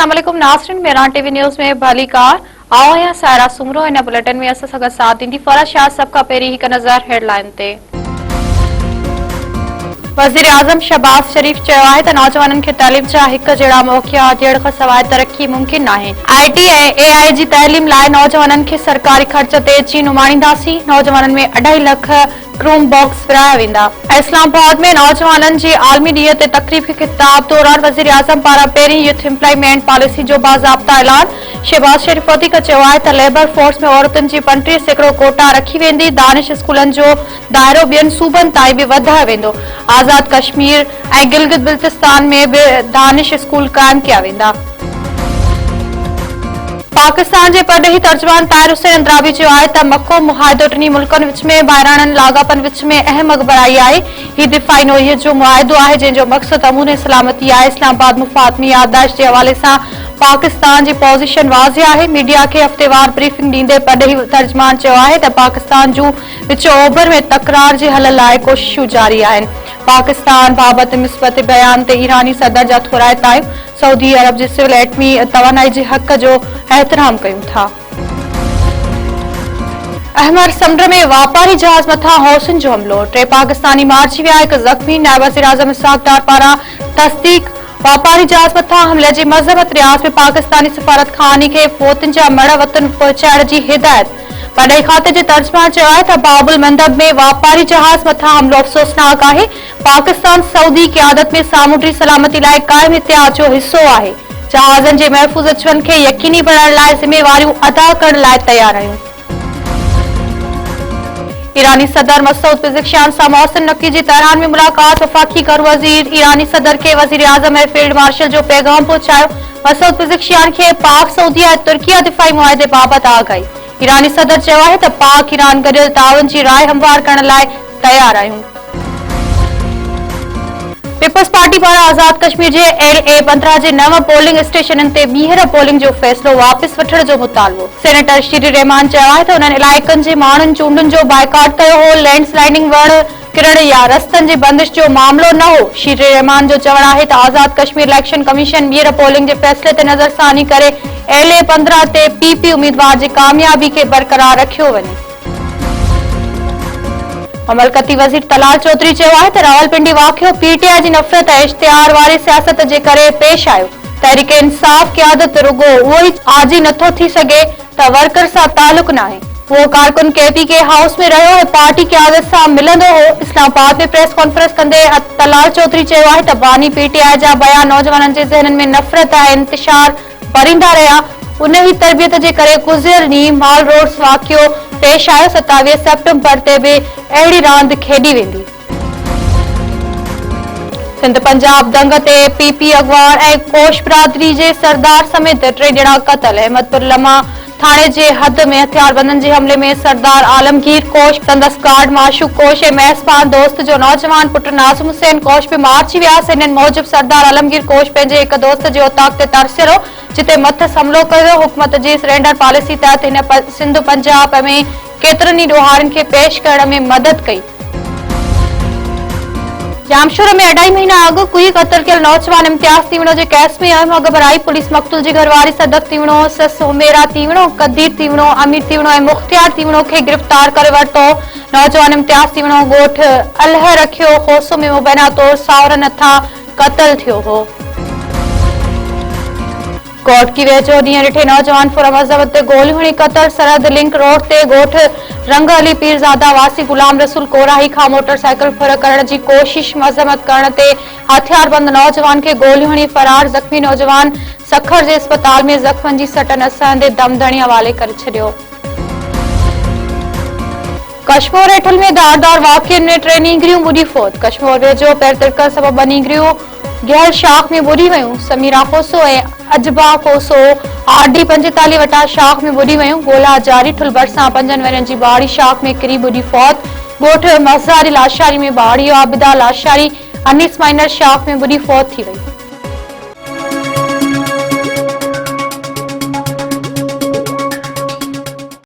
अस्सलाम वालेकुम नाज़रीन, मेरान टीवी न्यूज़ में भली कार आओ या सायरा सुमरो इन बुलेटिन में अस सां साथ दी फरा शाह सबका पहिरीं हिक नज़र हेडलाइन ते। वज़ीर आज़म शहबाज शरीफ चयो आहे त नौजवाननि खे तइलीम जा हिक जहिड़ा मौक़िया ॾियण खां सवाइ तरक़ी मुमकिन नाहे। IT ऐं AI जी तइलीम लाइ नौजवाननि खे सरकारी ख़र्च ते यकीन उमाणींदासीं। नौजवाननि में 2.5 लख क्रूम बॉक्स विराया वेंदा। इस्लामाबाद में नौजवाननि जी आलमी ॾींहं ते तक़रीब खे ख़िताब दौरान वज़ीर आज़म पारां पहिरीं यूथ एम्प्लॉयमेंट पॉलिसी जो बाज़ाब्ता ऐलान। शहबाज शरीफ वधीक चयो आहे त लेबर फोर्स में औरतुनि जी 35% कोटा रखी वेंदी। दानिश स्कूलनि जो दायरो ॿियनि सूबनि ताईं बि वधायो वेंदो। आज़ाद कश्मीर ऐं गिलगित बिल्तिस्तान में बि दानिश स्कूल क़ाइम कया वेंदा। पाकिस्तान के परॾेही तर्जुमान ताहिर हुसैन अंद्राबी चयो आहे त मको मुआहिदो टिनी मुल्कनि विच में बहिराणनि लाॻापनि विच में अहम अॻबराई आहे। हीउ दिफ़ाई नोईअ जो मुआहिदो आहे जंहिंजो मक़सद अमून सलामती आहे। इस्लामाबाद मुफ़ाहमी याददाश्त के हवाले से पाकिस्तान की पोज़ीशन वाज़िह आहे। मीडिया के हफ़्तेवार ब्रीफिंग ॾींदे परॾेही तर्जुमान चयो आहे त पाकिस्तान जूं विच ओभर में तकरार जे हल लाइ कोशिशूं जारी आहिनि। पाकिस्तान बाबति मिस्बत बयान ते ईरानी सदर जा थोराइता आहियूं। सऊदी अरब जे सिविल एटमी तवानाई जे हक़ जो एहतराम कयूं था। अहमर समुंड में वापारी जहाज मथा हौसिन जो हमलो। 3 पाकिस्तानी मारिजी विया, 1 ज़ख़्मी। नायब वज़ीर आज़म इसहाक़ डार पारां तस्दीक। वापारी जहाज मथा हमले जी मज़म्मत। रियाज़ में पाकिस्तानी सफारत खानी के फोतन जा मड़ वतन पहुंचाइण जी हिदायत। परॾेही खाते जे तर्जुमान चयो आहे त बाबुल मंदब में वापारी जहाज मथा हमलो अफ़सोसनाक आहे। पाकिस्तान सऊदी क़यादत में सामुंडी सलामती लाइ क़ाइम इतिहाद जो हिस्सो आहे। जहाज़नि जे महफ़ूज़ अचवञ खे यकीनी बणाइण लाइ ज़िम्मेवारियूं अदा करण लाइ तयार आहियूं। ईरानी सदर मसूद पिज़ेशियान सां मोहसिन नक़वी जी तेहरान में मुलाक़ात। वफ़ाक़ी घर वज़ीर ईरानी सदर के वज़ीर आज़म ऐं फील्ड मार्शल जो पैगाम पहुचायो। मसूद पिज़ेशियान खे पाक सऊदी ऐं तुर्किया दिफ़ाई मुआहिदे बाबति आगाही। ईरानी सदर चयो आहे त पाक ईरान गॾियल ताउन जी राय हमवार करण लाइ तयार आहियूं। पीपल्स पार्टी पारां आज़ाद कश्मीर जे LA-15 जे 9 पोलिंग स्टेशननि ते ॿीहर पोलिंग जो फ़ैसिलो वापसि वठण जो मुतालबो। सेनेटर श्री रहमान चयो आहे त उन्हनि इलाइक़नि जे माण्हुनि चूंडुनि जो बाइकाट कयो हो। लैंडस्लाइडिंग वण किरण या रस्तनि जी बंदिश जो मामलो न हो। श्री रहमान जो चवणु आहे त आज़ाद कश्मीर इलेक्शन कमीशन ॿीहर पोलिंग जे फ़ैसिले ते नज़रसानी करे LA-15 ते PP उम्मीदवार जी कामयाबी खे बरक़रार रखियो वञे। ममलकती वज़ीर तलाल चौधरी चयो आहे त रावलपिंडी वाक़ियो PTI जी नफ़रत ऐं इश्तिहार वारी सियासत जे करे पेश आयो। तहरीक इंसाफ़ क़यादत रुगो उहो ई आजी नथो थी सघे त वर्कर सां तालुक न आहे। वो कारकुन KPK हाउस में रहियो ऐं पार्टी क़यादत सां मिलंदो हो। इस्लामाबाद में प्रेस कॉन्फ्रेंस कंदे तलाल चौधरी चयो आहे त बानी PTI जा बयान नौजवाननि जे ज़हननि में नफ़रत ऐं इंतिशार भरींदा रहिया। उन ही तरबियत जे करे गुज़िरियल ॾींहुं माल रोड्स वाक़ियो पेश आयो। 27 सेप्टेम्बर ते बि अहिड़ी रांदि खेॾी वेंदी। सिंध पंजाब दंग ते PP अगवान ऐं कोश बिरादरी जे सरदार समेत 3 ॼणा क़तल। अहमदपुर लमा थाणे जे हद में हथियारबंदनि जे हमले में सरदार आलमगीर कोश, संदसि गार्ड माशूक कोश ऐं मेज़बान दोस्त जो नौजवान पुट नाज़िम हुसैन कोश बि मारिजी वियासीं। हिननि मूजिब सरदार आलमगीर कोश पंहिंजे हिक दोस्त जे ओताक ते तरसियल हो जिते मथस हमलो कयो। हुकूमत जी सरेंडर पॉलिसी तहत हिन सिंध पंजाब में केतिरनि ई ॾोहारियुनि खे पेश करण में मदद कई। जामशोर में 2.5 महीना अॻु कुई क़त्ल कयल नौजवान इम्तियाज़ तीवणो जे केस में अहम अॻबराई। पुलिस मक़तूल जी घरवारी सदक तीवणो, सस हुमेरा तीवणो, कदीर तीवणो, अमीर तीवणो ऐं मुख्तियार तीवणो खे गिरफ़्तार करे वरितो। नौजवान इम्तियाज़ तीवणो ॻोठ अलह रखियो खोसो में मुबैना तौर सावरनि हथां क़त्ल थियो हो। कोट की वेझो ॾींहं ॾिठे नौजवान फुर मज़हब ते गोलियूं हणी क़त्ल। सरहद लिंक रोड ते ॻोठ रंग अली पीरज़ादा वासी गुलाम रसूल कोराही खां मोटरसाइकिल फुर करण जी कोशिश। मज़म्मत करण ते हथियारबंद नौजवान खे गोलियूं हणी फरार। ज़ख़्मी नौजवान सखर जे अस्पताल में ज़ख़्मनि जी सट नसंदे दमदणी हवाले करे छॾियो। कश्मीर हेठल में धारदार वाक़िअनि में 3 नींगरियूं ॿुॾी फौत। कश्मीर वेझो पैर तिरकण सबबि 2 नींगरियूं गहल शाख में ॿुॾी वयूं। समीरा कोसो ऐं अजबा कोसो RD 45 वटा शाख में ॿुॾी वयूं। ॻोल्हा जारी। ठुल भरिसां 5 वरियनि जी ॿाड़ी शाख में किरी ॿुॾी फौत। ॻोठ मज़ारी लाशारी में ॿाड़ी आबिदा लाशारी अनीस माइनर शाख में ॿुॾी फौत थी वई।